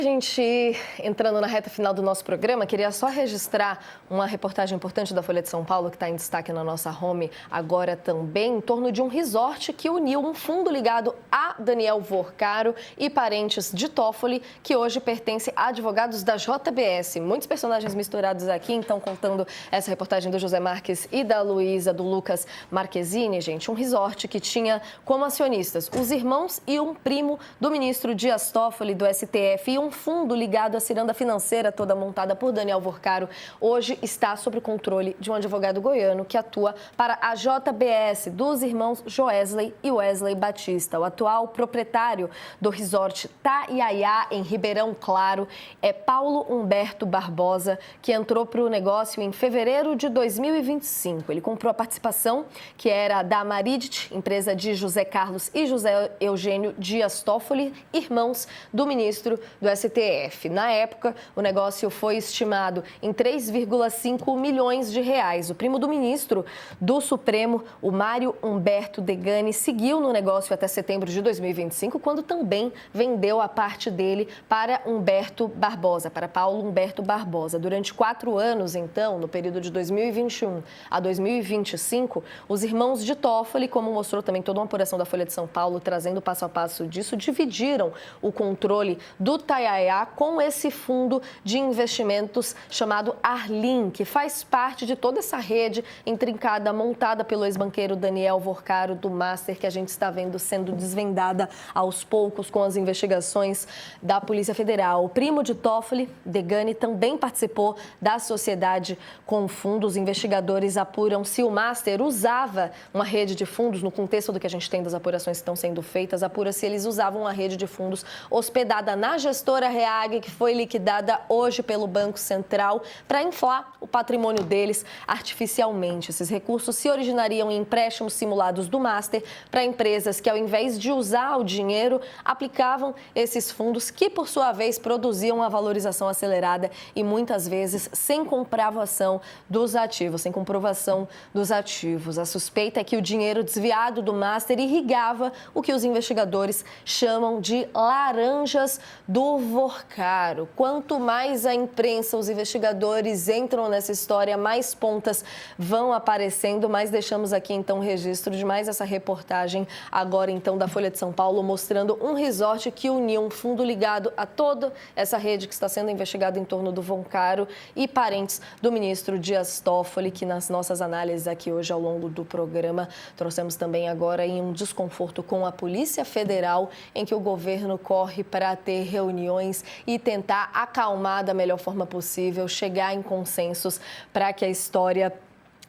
A gente entrando na reta final do nosso programa, queria só registrar uma reportagem importante da Folha de São Paulo, que está em destaque na nossa home agora também, em torno de um resort que uniu um fundo ligado a Daniel Vorcaro e parentes de Toffoli, que hoje pertence a advogados da JBS. Muitos personagens misturados aqui, então contando essa reportagem do José Marques e da Luísa, do Lucas Marquezine, gente. Um resort que tinha como acionistas os irmãos e um primo do ministro Dias Toffoli, do STF, e um fundo ligado à ciranda financeira toda montada por Daniel Vorcaro, hoje está sob o controle de um advogado goiano que atua para a JBS, dos irmãos Joesley e Wesley Batista. O atual proprietário do resort Taiaiá, em Ribeirão Claro, é Paulo Humberto Barbosa, que entrou para o negócio em fevereiro de 2025. Ele comprou a participação, que era da Maridit, empresa de José Carlos e José Eugênio Dias Toffoli, irmãos do ministro do STF. Na época, o negócio foi estimado em 3,5 milhões de reais. O primo do ministro do Supremo, o Mário Humberto Degani, seguiu no negócio até setembro de 2025, quando também vendeu a parte dele para Humberto Barbosa, para Paulo Humberto Barbosa. Durante 4 anos, então, no período de 2021 a 2025, os irmãos de Toffoli, como mostrou também toda uma apuração da Folha de São Paulo, trazendo passo a passo disso, dividiram o controle do Taiaiá com esse fundo de investimentos chamado Arlim, que faz parte de toda essa rede intrincada montada pelo ex-banqueiro Daniel Vorcaro do Master, que a gente está vendo sendo desvendada aos poucos com as investigações da Polícia Federal. O primo de Toffoli, Degani, também participou da sociedade com fundos. Investigadores apuram se o Master usava uma rede de fundos, no contexto do que a gente tem das apurações que estão sendo feitas, apura se eles usavam uma rede de fundos hospedada na gestora Reag, que foi liquidada hoje pelo Banco Central, para inflar o patrimônio deles artificialmente. Esses recursos se originariam em empréstimos simulados do Master para empresas que, ao invés de usar o dinheiro, aplicavam esses fundos que, por sua vez, produziam uma valorização acelerada e, muitas vezes, sem comprovação dos ativos, sem comprovação dos ativos. A suspeita é que o dinheiro desviado do Master irrigava o que os investigadores chamam de laranjas do Vorcaro. Quanto mais a imprensa, os investigadores entram nessa história, mais pontas vão aparecendo, mais deixamos aqui então um registro de mais essa reportagem agora então da Folha de São Paulo, mostrando um resort que uniu um fundo ligado a toda essa rede que está sendo investigada em torno do Vorcaro e parentes do ministro Dias Toffoli, que nas nossas análises aqui hoje ao longo do programa trouxemos também agora em um desconforto com a Polícia Federal, em que o governo corre para ter reuniões e tentar acalmar da melhor forma possível, chegar em consensos para que a história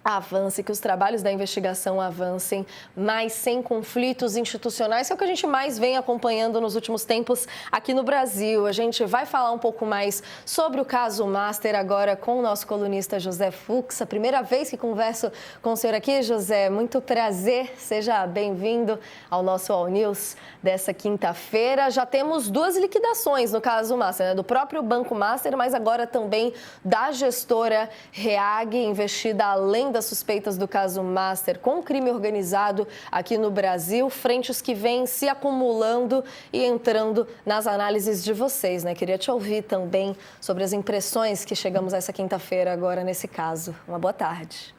avance, que os trabalhos da investigação avancem, mas sem conflitos institucionais, que é o que a gente mais vem acompanhando nos últimos tempos aqui no Brasil. A gente vai falar um pouco mais sobre o caso Master agora com o nosso colunista José Fux. A primeira vez que converso com o senhor aqui, José, muito prazer, seja bem-vindo ao nosso All News dessa quinta-feira. Já temos 2 liquidações no caso Master, né? Do próprio Banco Master, mas agora também da gestora Reag, investida além das suspeitas do caso Master com crime organizado aqui no Brasil, frentes que vêm se acumulando e entrando nas análises de vocês, né? Queria te ouvir também sobre as impressões que chegamos essa quinta-feira agora nesse caso. Uma boa tarde.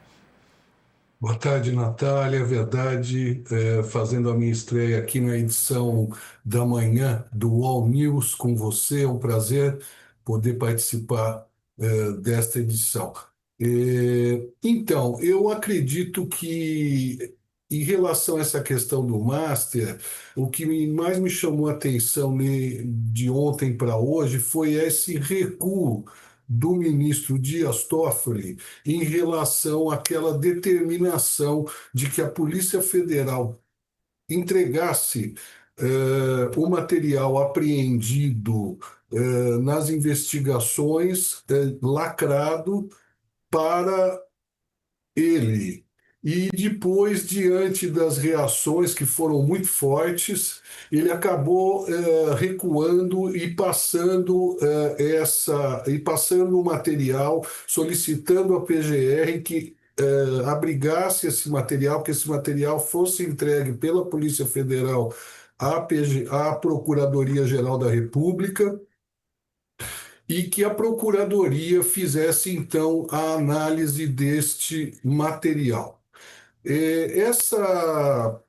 Boa tarde, Natália. É verdade, fazendo a minha estreia aqui na edição da manhã do All News com você. É um prazer poder participar desta edição. Então, eu acredito que, em relação a essa questão do Master, o que mais me chamou a atenção de ontem para hoje foi esse recuo do ministro Dias Toffoli em relação àquela determinação de que a Polícia Federal entregasse o material apreendido nas investigações lacrado para ele. E depois, diante das reações que foram muito fortes, ele acabou recuando e passando o material, solicitando à PGR que abrigasse esse material, que esse material fosse entregue pela Polícia Federal à Procuradoria-Geral da República, e que a Procuradoria fizesse, então, a análise deste material. Essa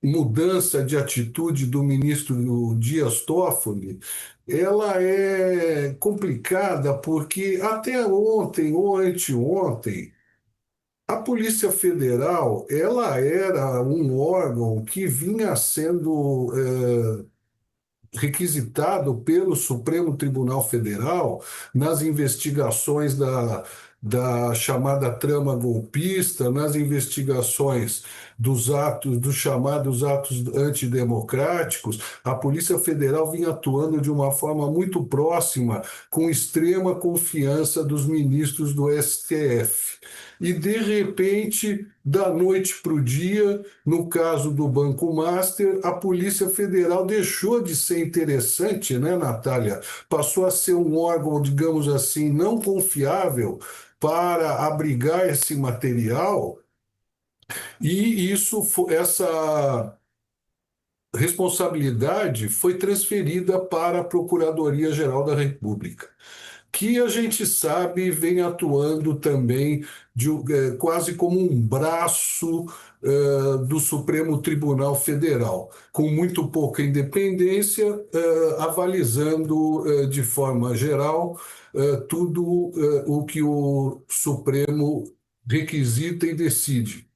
mudança de atitude do ministro Dias Toffoli, ela é complicada porque até ontem ou anteontem, a Polícia Federal, ela era um órgão que vinha sendo requisitado pelo Supremo Tribunal Federal nas investigações da chamada trama golpista, nas investigações dos chamados atos antidemocráticos. A Polícia Federal vinha atuando de uma forma muito próxima, com extrema confiança dos ministros do STF. E, de repente, da noite para o dia, no caso do Banco Master, a Polícia Federal deixou de ser interessante, né, Natália? Passou a ser um órgão, digamos assim, não confiável para abrigar esse material, e essa responsabilidade foi transferida para a Procuradoria-Geral da República, que a gente sabe vem atuando também quase como um braço do Supremo Tribunal Federal, com muito pouca independência, avalizando de forma geral tudo o que o Supremo requisita e decide.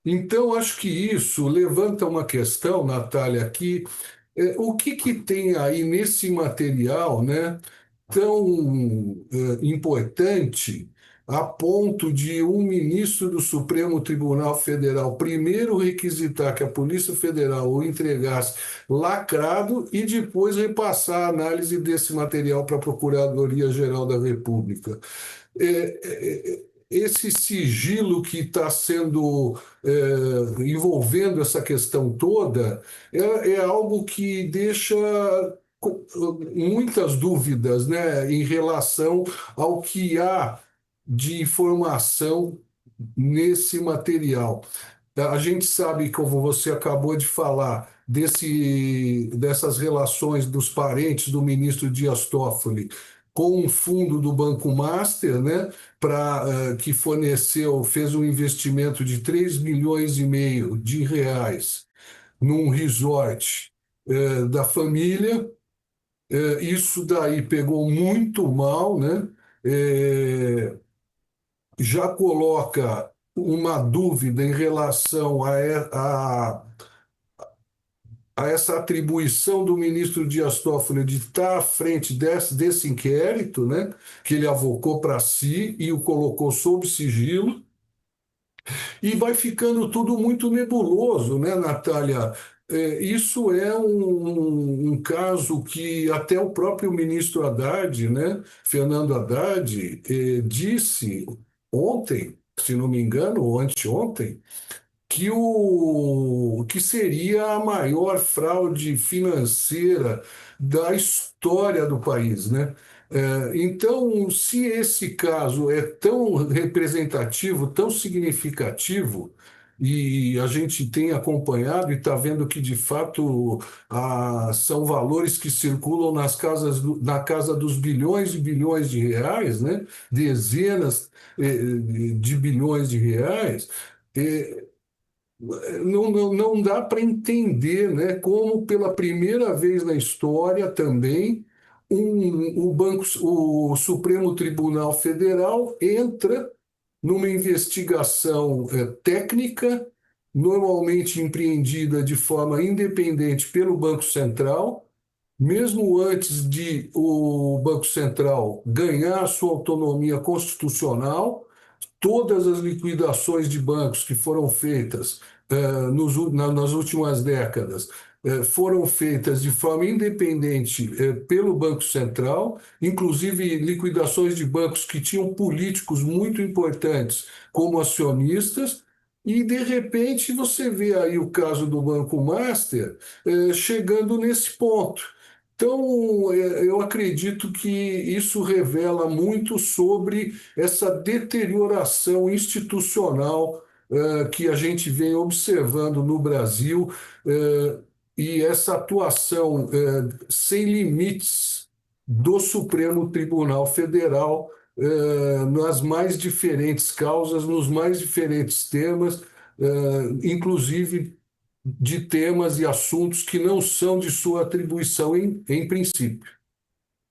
Então, acho que isso levanta uma questão, Natália, que o que tem aí nesse material, né, tão importante a ponto de um ministro do Supremo Tribunal Federal primeiro requisitar que a Polícia Federal o entregasse lacrado e depois repassar a análise desse material para a Procuradoria-Geral da República. Esse sigilo que está sendo envolvendo essa questão toda é algo que deixa muitas dúvidas, né, em relação ao que há de informação nesse material. A gente sabe, como você acabou de falar, dessas relações dos parentes do ministro Dias Toffoli com um fundo do Banco Master, né, que fez um investimento de 3,5 milhões num resort da família. Isso daí pegou muito mal, né? Já coloca uma dúvida em relação a essa atribuição do ministro Dias Toffoli de estar à frente desse inquérito, né? Que ele avocou para si e o colocou sob sigilo. E vai ficando tudo muito nebuloso, né, Natália? Isso é um caso que até o próprio ministro Haddad, né, Fernando Haddad, disse ontem, se não me engano, ou anteontem, que seria a maior fraude financeira da história do país, né? Então, se esse caso é tão representativo, tão significativo, e a gente tem acompanhado e está vendo que, de fato, são valores que circulam na casa dos bilhões e bilhões de reais, né? Dezenas de bilhões de reais. Não dá para entender, né, como pela primeira vez na história também o Supremo Tribunal Federal entra numa investigação técnica, normalmente empreendida de forma independente pelo Banco Central, mesmo antes de o Banco Central ganhar sua autonomia constitucional. Todas as liquidações de bancos que foram feitas nas últimas décadas foram feitas de forma independente pelo Banco Central, inclusive liquidações de bancos que tinham políticos muito importantes como acionistas, e de repente você vê aí o caso do Banco Master chegando nesse ponto. Então, eu acredito que isso revela muito sobre essa deterioração institucional que a gente vem observando no Brasil, e essa atuação sem limites do Supremo Tribunal Federal, nas mais diferentes causas, nos mais diferentes temas, inclusive de temas e assuntos que não são de sua atribuição em princípio.